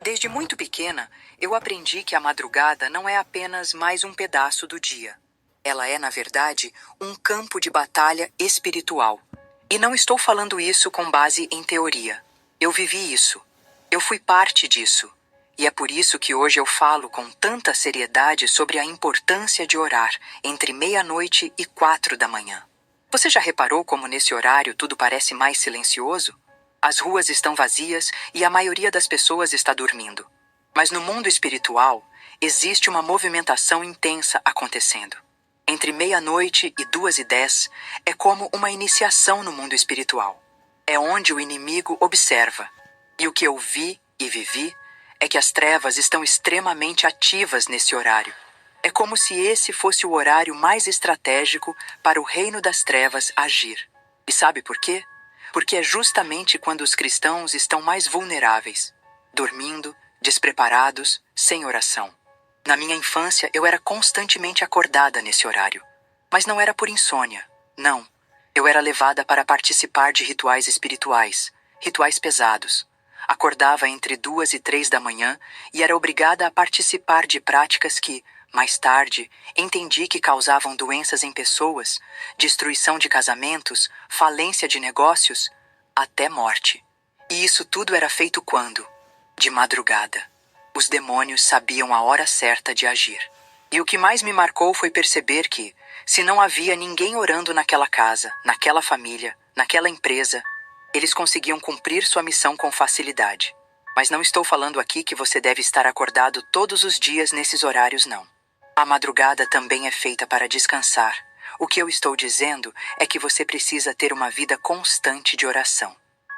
Desde muito pequena, eu aprendi que a madrugada não é apenas mais um pedaço do dia. Ela é, na verdade, um campo de batalha espiritual. E não estou falando isso com base em teoria. Eu vivi isso. Eu fui parte disso. E é por isso que hoje eu falo com tanta seriedade sobre a importância de orar entre meia-noite e 4 da manhã. Você já reparou como nesse horário tudo parece mais silencioso? As ruas estão vazias e a maioria das pessoas está dormindo. Mas no mundo espiritual, existe uma movimentação intensa acontecendo. Entre meia-noite e 2:10 é como uma iniciação no mundo espiritual. É onde o inimigo observa. E o que eu vi e vivi é que as trevas estão extremamente ativas nesse horário. É como se esse fosse o horário mais estratégico para o reino das trevas agir. E sabe por quê? Porque é justamente quando os cristãos estão mais vulneráveis, dormindo, despreparados, sem oração. Na minha infância, eu era constantemente acordada nesse horário. Mas não era por insônia, não. Eu era levada para participar de rituais espirituais, rituais pesados. Acordava entre 2 e 3 da manhã e era obrigada a participar de práticas que, mais tarde, entendi que causavam doenças em pessoas, destruição de casamentos, falência de negócios, até morte. E isso tudo era feito quando? De madrugada. Os demônios sabiam a hora certa de agir. E o que mais me marcou foi perceber que, se não havia ninguém orando naquela casa, naquela família, naquela empresa, eles conseguiam cumprir sua missão com facilidade. Mas não estou falando aqui que você deve estar acordado todos os dias nesses horários, não. A madrugada também é feita para descansar. O que eu estou dizendo é que você precisa ter uma vida constante de oração,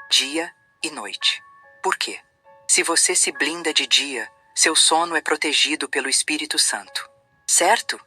dia e noite. Por quê? Se você se blinda de dia, seu sono é protegido pelo Espírito Santo. Certo?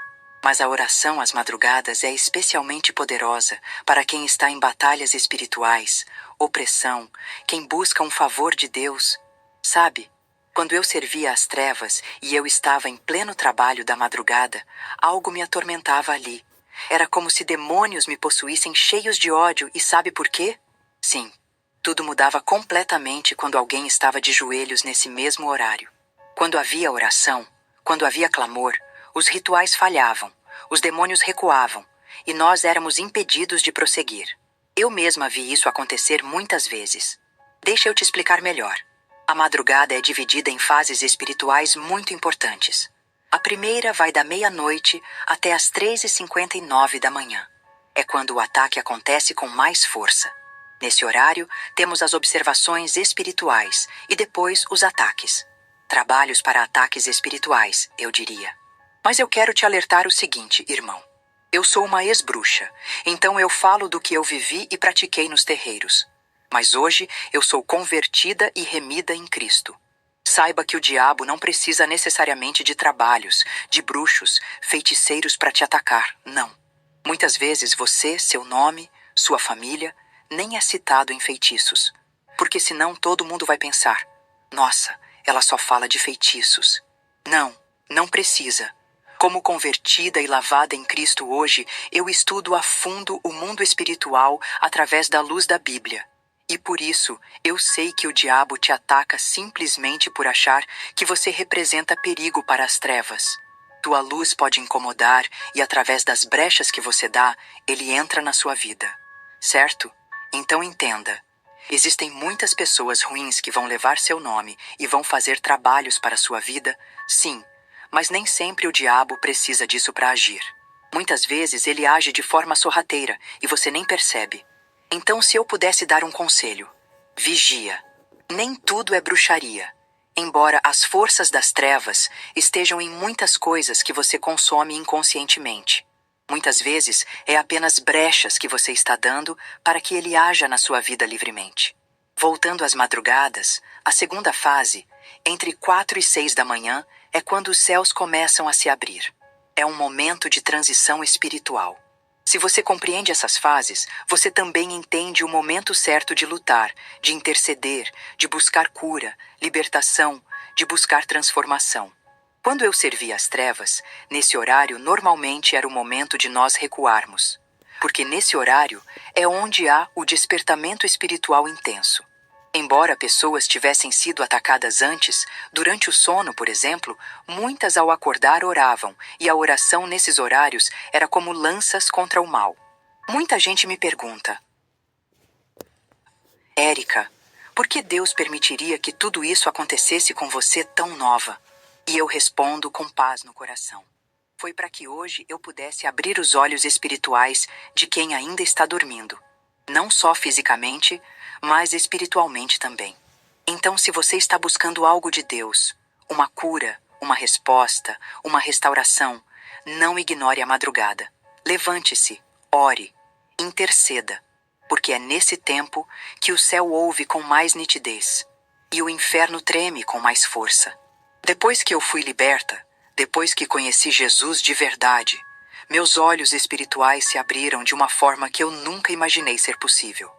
Mas a oração às madrugadas é especialmente poderosa para quem está em batalhas espirituais, opressão, quem busca um favor de Deus. Sabe? Quando eu servia às trevas e eu estava em pleno trabalho da madrugada, algo me atormentava ali. Era como se demônios me possuíssem cheios de ódio e sabe por quê? Sim, tudo mudava completamente quando alguém estava de joelhos nesse mesmo horário. Quando havia oração, quando havia clamor, os rituais falhavam, os demônios recuavam e nós éramos impedidos de prosseguir. Eu mesma vi isso acontecer muitas vezes. Deixa eu te explicar melhor. A madrugada é dividida em fases espirituais muito importantes. A primeira vai da meia-noite até as 3:59 da manhã. É quando o ataque acontece com mais força. Nesse horário, temos as observações espirituais e depois os ataques. Trabalhos para ataques espirituais, eu diria. Mas eu quero te alertar o seguinte, irmão. Eu sou uma ex-bruxa, então eu falo do que eu vivi e pratiquei nos terreiros. Mas hoje eu sou convertida e remida em Cristo. Saiba que o diabo não precisa necessariamente de trabalhos, de bruxos, feiticeiros para te atacar, não. Muitas vezes você, seu nome, sua família, nem é citado em feitiços. Porque senão todo mundo vai pensar, nossa, ela só fala de feitiços. Não, não precisa. Como convertida e lavada em Cristo hoje, eu estudo a fundo o mundo espiritual através da luz da Bíblia. E por isso, eu sei que o diabo te ataca simplesmente por achar que você representa perigo para as trevas. Tua luz pode incomodar e através das brechas que você dá, ele entra na sua vida. Certo? Então entenda. Existem muitas pessoas ruins que vão levar seu nome e vão fazer trabalhos para a sua vida, sim, mas nem sempre o diabo precisa disso para agir. Muitas vezes ele age de forma sorrateira e você nem percebe. Então, se eu pudesse dar um conselho, vigia. Nem tudo é bruxaria. Embora as forças das trevas estejam em muitas coisas que você consome inconscientemente. Muitas vezes é apenas brechas que você está dando para que ele haja na sua vida livremente. Voltando às madrugadas, a segunda fase, entre 4 e 6 da manhã, é quando os céus começam a se abrir. É um momento de transição espiritual. Se você compreende essas fases, você também entende o momento certo de lutar, de interceder, de buscar cura, libertação, de buscar transformação. Quando eu servia às trevas, nesse horário normalmente era o momento de nós recuarmos. Porque nesse horário é onde há o despertamento espiritual intenso. Embora pessoas tivessem sido atacadas antes, durante o sono, por exemplo, muitas ao acordar oravam, e a oração nesses horários era como lanças contra o mal. Muita gente me pergunta: Érica, por que Deus permitiria que tudo isso acontecesse com você tão nova? E eu respondo com paz no coração. Foi para que hoje eu pudesse abrir os olhos espirituais de quem ainda está dormindo. Não só fisicamente, mas espiritualmente também. Então, se você está buscando algo de Deus, uma cura, uma resposta, uma restauração, não ignore a madrugada. Levante-se, ore, interceda, porque é nesse tempo que o céu ouve com mais nitidez e o inferno treme com mais força. Depois que eu fui liberta, depois que conheci Jesus de verdade, meus olhos espirituais se abriram de uma forma que eu nunca imaginei ser possível.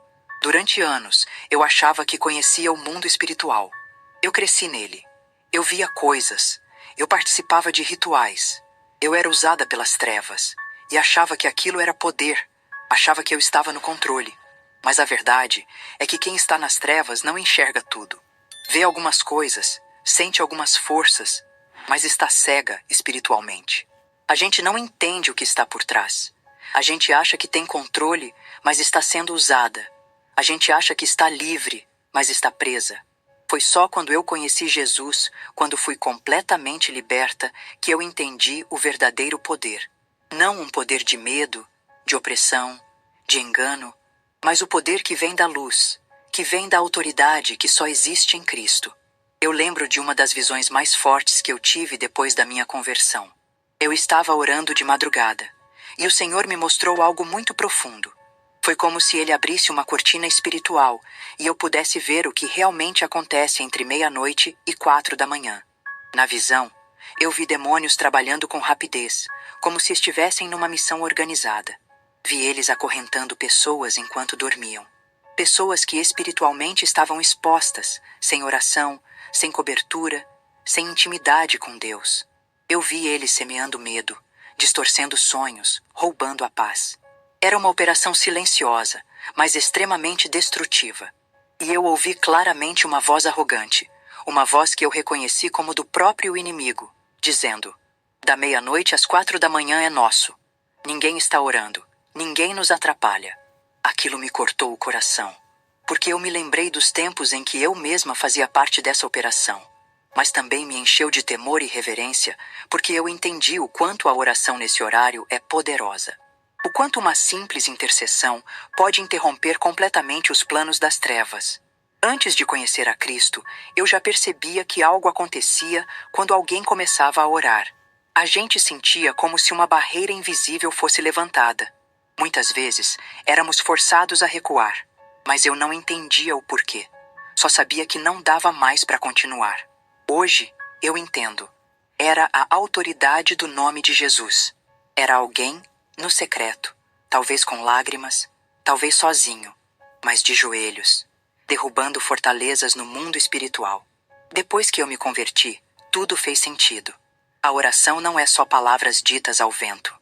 Durante anos, eu achava que conhecia o mundo espiritual. Eu cresci nele. Eu via coisas. Eu participava de rituais. Eu era usada pelas trevas e achava que aquilo era poder. Achava que eu estava no controle. Mas a verdade é que quem está nas trevas não enxerga tudo. Vê algumas coisas, sente algumas forças, mas está cega espiritualmente. A gente não entende o que está por trás. A gente acha que tem controle, mas está sendo usada. A gente acha que está livre, mas está presa. Foi só quando eu conheci Jesus, quando fui completamente liberta, que eu entendi o verdadeiro poder. Não um poder de medo, de opressão, de engano, mas o poder que vem da luz, que vem da autoridade que só existe em Cristo. Eu lembro de uma das visões mais fortes que eu tive depois da minha conversão. Eu estava orando de madrugada, e o Senhor me mostrou algo muito profundo. Foi como se Ele abrisse uma cortina espiritual e eu pudesse ver o que realmente acontece entre meia-noite e 4 da manhã. Na visão, eu vi demônios trabalhando com rapidez, como se estivessem numa missão organizada. Vi eles acorrentando pessoas enquanto dormiam. Pessoas que espiritualmente estavam expostas, sem oração, sem cobertura, sem intimidade com Deus. Eu vi eles semeando medo, distorcendo sonhos, roubando a paz. Era uma operação silenciosa, mas extremamente destrutiva. E eu ouvi claramente uma voz arrogante, uma voz que eu reconheci como do próprio inimigo, dizendo: da meia-noite às 4 da manhã é nosso. Ninguém está orando, ninguém nos atrapalha. Aquilo me cortou o coração, porque eu me lembrei dos tempos em que eu mesma fazia parte dessa operação. Mas também me encheu de temor e reverência, porque eu entendi o quanto a oração nesse horário é poderosa. O quanto uma simples intercessão pode interromper completamente os planos das trevas. Antes de conhecer a Cristo, eu já percebia que algo acontecia quando alguém começava a orar. A gente sentia como se uma barreira invisível fosse levantada. Muitas vezes, éramos forçados a recuar, mas eu não entendia o porquê. Só sabia que não dava mais para continuar. Hoje, eu entendo. Era a autoridade do nome de Jesus. Era alguém no secreto, talvez com lágrimas, talvez sozinho, mas de joelhos, derrubando fortalezas no mundo espiritual. Depois que eu me converti, tudo fez sentido. A oração não é só palavras ditas ao vento.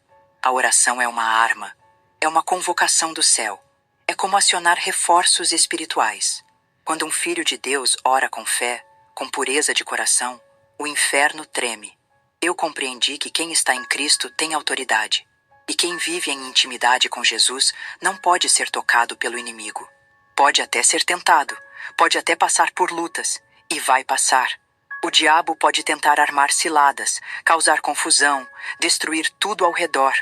A oração é uma arma, é uma convocação do céu. É como acionar reforços espirituais. Quando um filho de Deus ora com fé, com pureza de coração, o inferno treme. Eu compreendi que quem está em Cristo tem autoridade. E quem vive em intimidade com Jesus não pode ser tocado pelo inimigo. Pode até ser tentado, pode até passar por lutas, e vai passar. O diabo pode tentar armar ciladas, causar confusão, destruir tudo ao redor.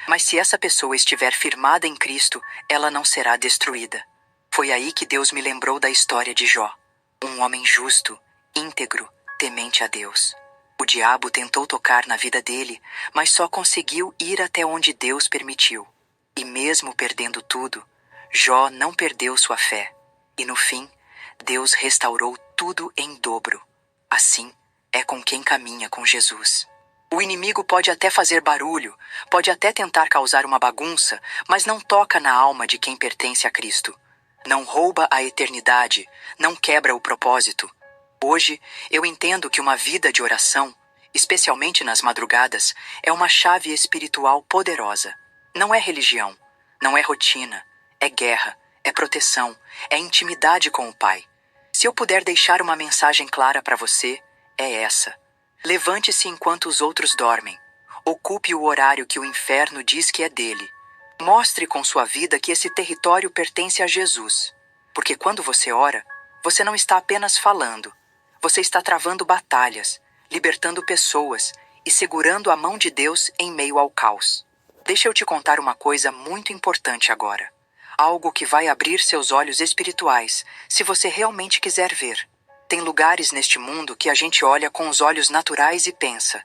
Mas se essa pessoa estiver firmada em Cristo, ela não será destruída. Foi aí que Deus me lembrou da história de Jó. Um homem justo, íntegro, temente a Deus. O diabo tentou tocar na vida dele, mas só conseguiu ir até onde Deus permitiu. E mesmo perdendo tudo, Jó não perdeu sua fé. E no fim, Deus restaurou tudo em dobro. Assim é com quem caminha com Jesus. O inimigo pode até fazer barulho, pode até tentar causar uma bagunça, mas não toca na alma de quem pertence a Cristo. Não rouba a eternidade, não quebra o propósito. Hoje, eu entendo que uma vida de oração, especialmente nas madrugadas, é uma chave espiritual poderosa. Não é religião, não é rotina, é guerra, é proteção, é intimidade com o Pai. Se eu puder deixar uma mensagem clara para você, é essa. Levante-se enquanto os outros dormem. Ocupe o horário que o inferno diz que é dele. Mostre com sua vida que esse território pertence a Jesus. Porque quando você ora, você não está apenas falando. Você está travando batalhas, libertando pessoas e segurando a mão de Deus em meio ao caos. Deixa eu te contar uma coisa muito importante agora. Algo que vai abrir seus olhos espirituais, se você realmente quiser ver. Tem lugares neste mundo que a gente olha com os olhos naturais e pensa: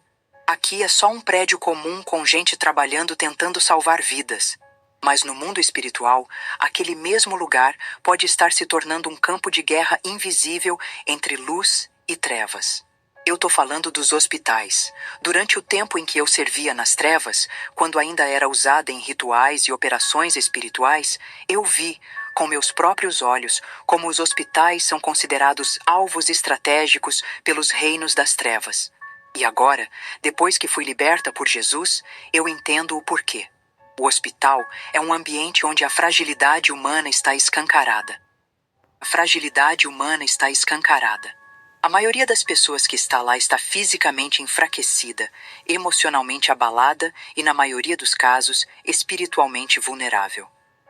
aqui é só um prédio comum com gente trabalhando tentando salvar vidas. Mas no mundo espiritual, aquele mesmo lugar pode estar se tornando um campo de guerra invisível entre luz e trevas. Eu tô falando dos hospitais. Durante o tempo em que eu servia nas trevas, quando ainda era usada em rituais e operações espirituais, eu vi, com meus próprios olhos, como os hospitais são considerados alvos estratégicos pelos reinos das trevas. E agora, depois que fui liberta por Jesus, eu entendo o porquê. O hospital é um ambiente onde a fragilidade humana está escancarada. A fragilidade humana está escancarada. A maioria das pessoas que está lá está fisicamente enfraquecida, emocionalmente abalada e, na maioria dos casos, espiritualmente vulnerável.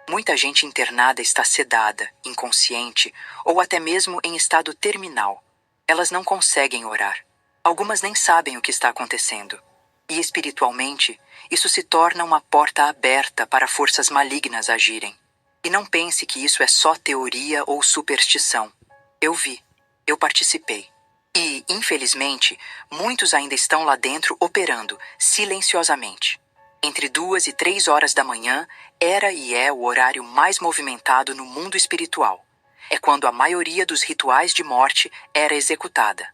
Muita gente internada está sedada, inconsciente ou até mesmo em estado terminal. Elas não conseguem orar. Algumas nem sabem o que está acontecendo. E espiritualmente, isso se torna uma porta aberta para forças malignas agirem. E não pense que isso é só teoria ou superstição. Eu vi, eu participei. E, infelizmente, muitos ainda estão lá dentro operando, silenciosamente. Entre 2 e 3 horas da manhã, era e é o horário mais movimentado no mundo espiritual. É quando a maioria dos rituais de morte era executada.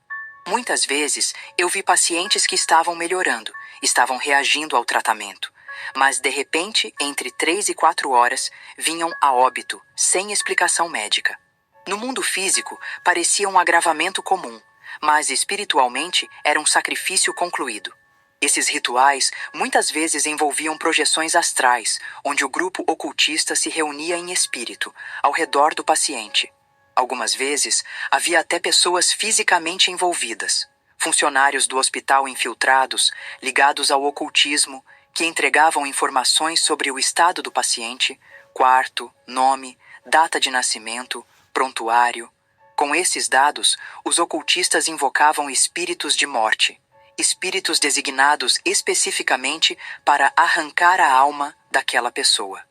Muitas vezes, eu vi pacientes que estavam melhorando, estavam reagindo ao tratamento. Mas, de repente, entre 3 e 4 horas, vinham a óbito, sem explicação médica. No mundo físico, parecia um agravamento comum, mas espiritualmente era um sacrifício concluído. Esses rituais muitas vezes envolviam projeções astrais, onde o grupo ocultista se reunia em espírito, ao redor do paciente. Algumas vezes, havia até pessoas fisicamente envolvidas, funcionários do hospital infiltrados, ligados ao ocultismo, que entregavam informações sobre o estado do paciente, quarto, nome, data de nascimento, prontuário. Com esses dados, os ocultistas invocavam espíritos de morte, espíritos designados especificamente para arrancar a alma daquela pessoa.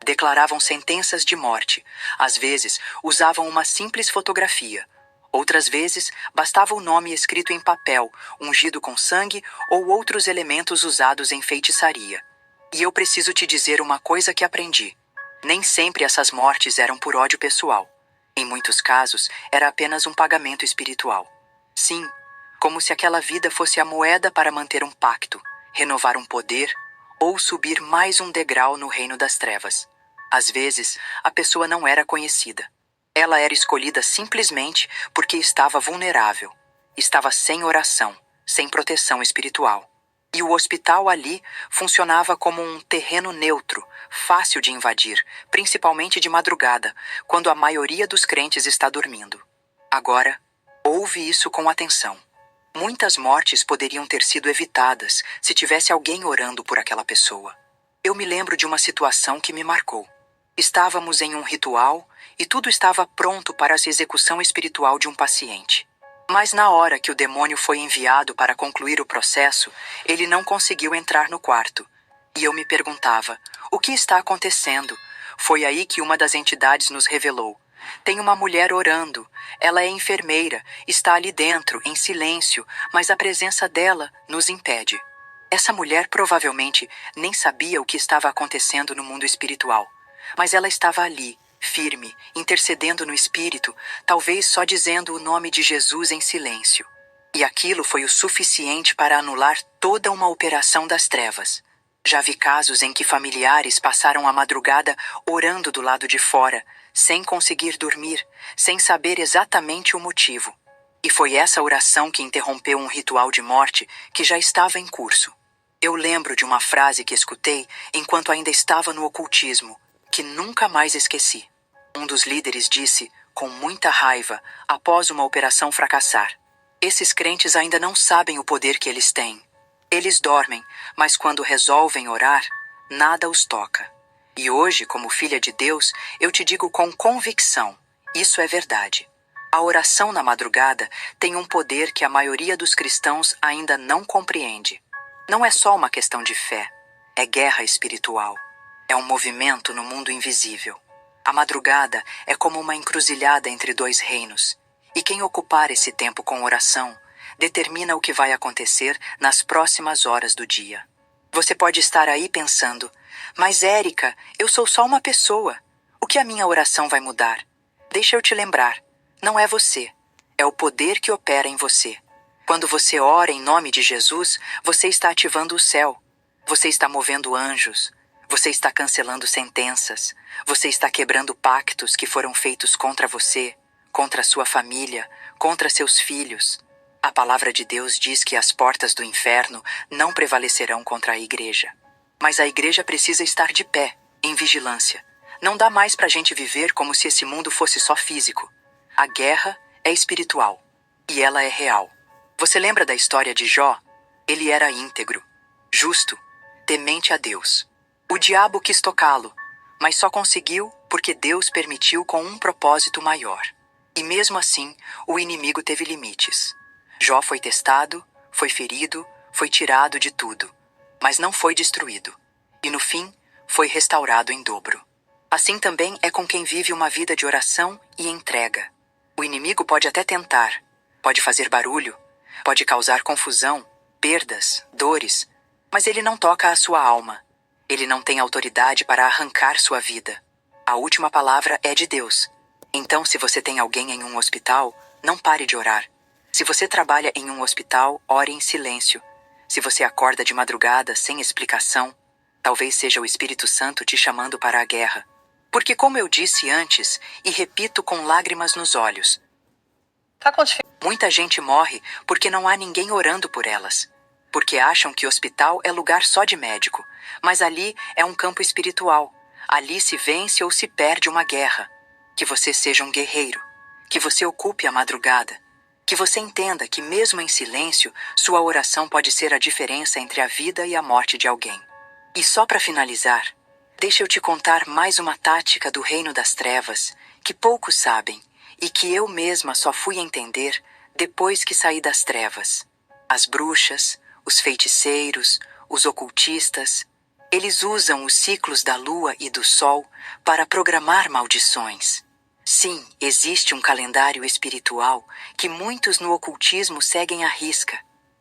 Declaravam sentenças de morte. Às vezes, usavam uma simples fotografia. Outras vezes, bastava o nome escrito em papel, ungido com sangue ou outros elementos usados em feitiçaria. E eu preciso te dizer uma coisa que aprendi. Nem sempre essas mortes eram por ódio pessoal. Em muitos casos, era apenas um pagamento espiritual. Sim, como se aquela vida fosse a moeda para manter um pacto, renovar um poder ou subir mais um degrau no reino das trevas. Às vezes, a pessoa não era conhecida. Ela era escolhida simplesmente porque estava vulnerável, estava sem oração, sem proteção espiritual. E o hospital ali funcionava como um terreno neutro, fácil de invadir, principalmente de madrugada, quando a maioria dos crentes está dormindo. Agora, ouve isso com atenção. Muitas mortes poderiam ter sido evitadas se tivesse alguém orando por aquela pessoa. Eu me lembro de uma situação que me marcou. Estávamos em um ritual e tudo estava pronto para a execução espiritual de um paciente. Mas na hora que o demônio foi enviado para concluir o processo, ele não conseguiu entrar no quarto. E eu me perguntava, o que está acontecendo? Foi aí que uma das entidades nos revelou. Tem uma mulher orando. Ela é enfermeira, está ali dentro, em silêncio, mas a presença dela nos impede. Essa mulher provavelmente nem sabia o que estava acontecendo no mundo espiritual. Mas ela estava ali, firme, intercedendo no espírito, talvez só dizendo o nome de Jesus em silêncio. E aquilo foi o suficiente para anular toda uma operação das trevas. Já vi casos em que familiares passaram a madrugada orando do lado de fora, sem conseguir dormir, sem saber exatamente o motivo. E foi essa oração que interrompeu um ritual de morte que já estava em curso. Eu lembro de uma frase que escutei enquanto ainda estava no ocultismo, que nunca mais esqueci. Um dos líderes disse, com muita raiva, após uma operação fracassar. Esses crentes ainda não sabem o poder que eles têm. Eles dormem, mas quando resolvem orar, nada os toca. E hoje, como filha de Deus, eu te digo com convicção, isso é verdade. A oração na madrugada tem um poder que a maioria dos cristãos ainda não compreende. Não é só uma questão de fé, é guerra espiritual. É um movimento no mundo invisível. A madrugada é como uma encruzilhada entre dois reinos. E quem ocupar esse tempo com oração, determina o que vai acontecer nas próximas horas do dia. Você pode estar aí pensando, mas Érica, eu sou só uma pessoa. O que a minha oração vai mudar? Deixa eu te lembrar, não é você, é o poder que opera em você. Quando você ora em nome de Jesus, você está ativando o céu. Você está movendo anjos. Você está cancelando sentenças. Você está quebrando pactos que foram feitos contra você, contra a sua família, contra seus filhos. A palavra de Deus diz que as portas do inferno não prevalecerão contra a igreja. Mas a igreja precisa estar de pé, em vigilância. Não dá mais para a gente viver como se esse mundo fosse só físico. A guerra é espiritual. E ela é real. Você lembra da história de Jó? Ele era íntegro, justo, temente a Deus. O diabo quis tocá-lo, mas só conseguiu porque Deus permitiu com um propósito maior. E mesmo assim, o inimigo teve limites. Jó foi testado, foi ferido, foi tirado de tudo, mas não foi destruído. E no fim, foi restaurado em dobro. Assim também é com quem vive uma vida de oração e entrega. O inimigo pode até tentar, pode fazer barulho, pode causar confusão, perdas, dores, mas ele não toca a sua alma. Ele não tem autoridade para arrancar sua vida. A última palavra é de Deus. Então, se você tem alguém em um hospital, não pare de orar. Se você trabalha em um hospital, ore em silêncio. Se você acorda de madrugada sem explicação, talvez seja o Espírito Santo te chamando para a guerra. Porque, como eu disse antes, e repito com lágrimas nos olhos, muita gente morre porque não há ninguém orando por elas. Porque acham que hospital é lugar só de médico, mas ali é um campo espiritual. Ali se vence ou se perde uma guerra. Que você seja um guerreiro, que você ocupe a madrugada, que você entenda que mesmo em silêncio, sua oração pode ser a diferença entre a vida e a morte de alguém. E só para finalizar, deixa eu te contar mais uma tática do reino das trevas, que poucos sabem, e que eu mesma só fui entender depois que saí das trevas. As bruxas, os feiticeiros, os ocultistas, eles usam os ciclos da lua e do sol para programar maldições. Sim, existe um calendário espiritual que muitos no ocultismo seguem à risca.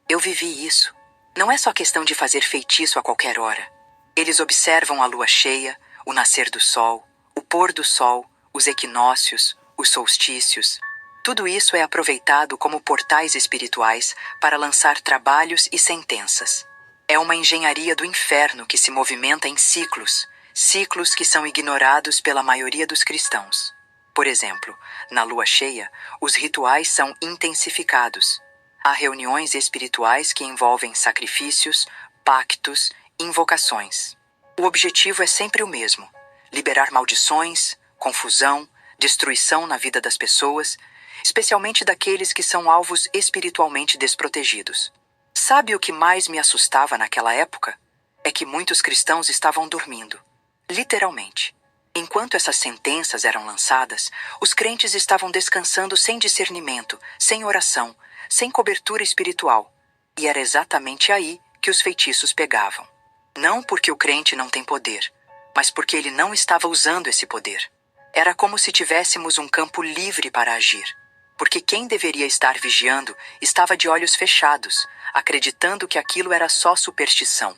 Eu vivi isso. Não é só questão de fazer feitiço a qualquer hora. Eles observam a lua cheia, o nascer do sol, o pôr do sol, os equinócios, os solstícios. Tudo isso é aproveitado como portais espirituais para lançar trabalhos e sentenças. É uma engenharia do inferno que se movimenta em ciclos, ciclos que são ignorados pela maioria dos cristãos. Por exemplo, na lua cheia, os rituais são intensificados. Há reuniões espirituais que envolvem sacrifícios, pactos, invocações. O objetivo é sempre o mesmo: liberar maldições, confusão, destruição na vida das pessoas, especialmente daqueles que são alvos espiritualmente desprotegidos. Sabe o que mais me assustava naquela época? É que muitos cristãos estavam dormindo. Literalmente. Enquanto essas sentenças eram lançadas, os crentes estavam descansando sem discernimento, sem oração, sem cobertura espiritual. E era exatamente aí que os feitiços pegavam. Não porque o crente não tem poder, mas porque ele não estava usando esse poder. Era como se tivéssemos um campo livre para agir. Porque quem deveria estar vigiando estava de olhos fechados, acreditando que aquilo era só superstição.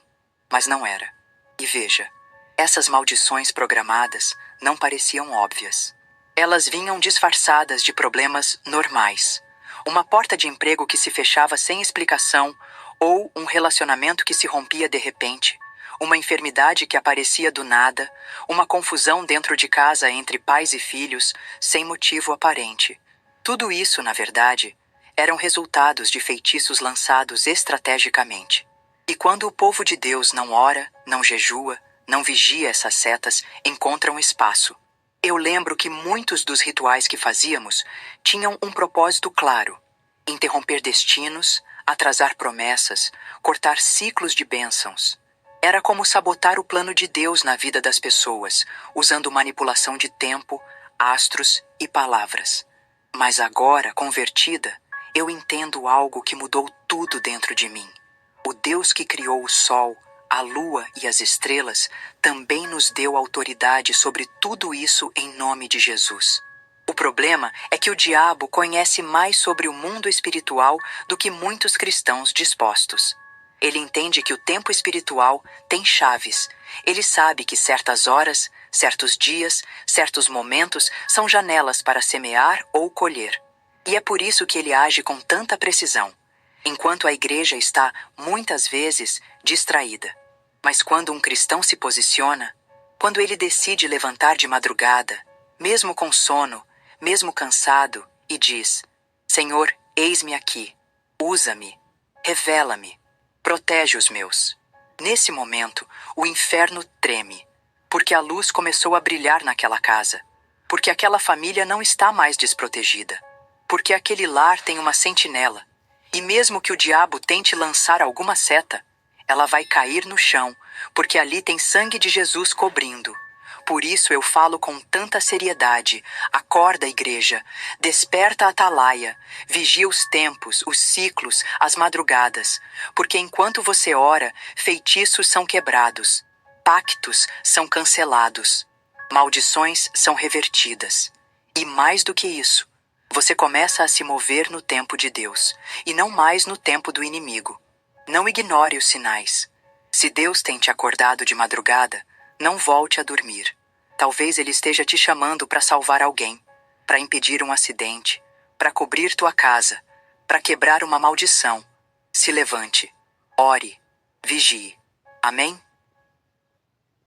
Mas não era. E veja, essas maldições programadas não pareciam óbvias. Elas vinham disfarçadas de problemas normais. Uma porta de emprego que se fechava sem explicação, ou um relacionamento que se rompia de repente, uma enfermidade que aparecia do nada, uma confusão dentro de casa entre pais e filhos, sem motivo aparente. Tudo isso, na verdade, eram resultados de feitiços lançados estrategicamente. E quando o povo de Deus não ora, não jejua, não vigia essas setas, encontram espaço. Eu lembro que muitos dos rituais que fazíamos tinham um propósito claro: interromper destinos, atrasar promessas, cortar ciclos de bênçãos. Era como sabotar o plano de Deus na vida das pessoas, usando manipulação de tempo, astros e palavras. Mas agora, convertida, eu entendo algo que mudou tudo dentro de mim. O Deus que criou o sol, a lua e as estrelas também nos deu autoridade sobre tudo isso em nome de Jesus. O problema é que o diabo conhece mais sobre o mundo espiritual do que muitos cristãos dispostos. Ele entende que o tempo espiritual tem chaves. Ele sabe que certas horas, certos dias, certos momentos são janelas para semear ou colher. E é por isso que ele age com tanta precisão, enquanto a igreja está, muitas vezes, distraída. Mas quando um cristão se posiciona, quando ele decide levantar de madrugada, mesmo com sono, mesmo cansado, e diz: Senhor, eis-me aqui, usa-me, revela-me, protege os meus. Nesse momento, o inferno treme, porque a luz começou a brilhar naquela casa, porque aquela família não está mais desprotegida, porque aquele lar tem uma sentinela, e mesmo que o diabo tente lançar alguma seta, ela vai cair no chão, porque ali tem sangue de Jesus cobrindo. Por isso eu falo com tanta seriedade: acorda, igreja, desperta a atalaia, vigia os tempos, os ciclos, as madrugadas, porque enquanto você ora, feitiços são quebrados, pactos são cancelados, maldições são revertidas. E mais do que isso, você começa a se mover no tempo de Deus, e não mais no tempo do inimigo. Não ignore os sinais. Se Deus tem te acordado de madrugada, não volte a dormir. Talvez Ele esteja te chamando para salvar alguém, para impedir um acidente, para cobrir tua casa, para quebrar uma maldição. Se levante, ore, vigie. Amém?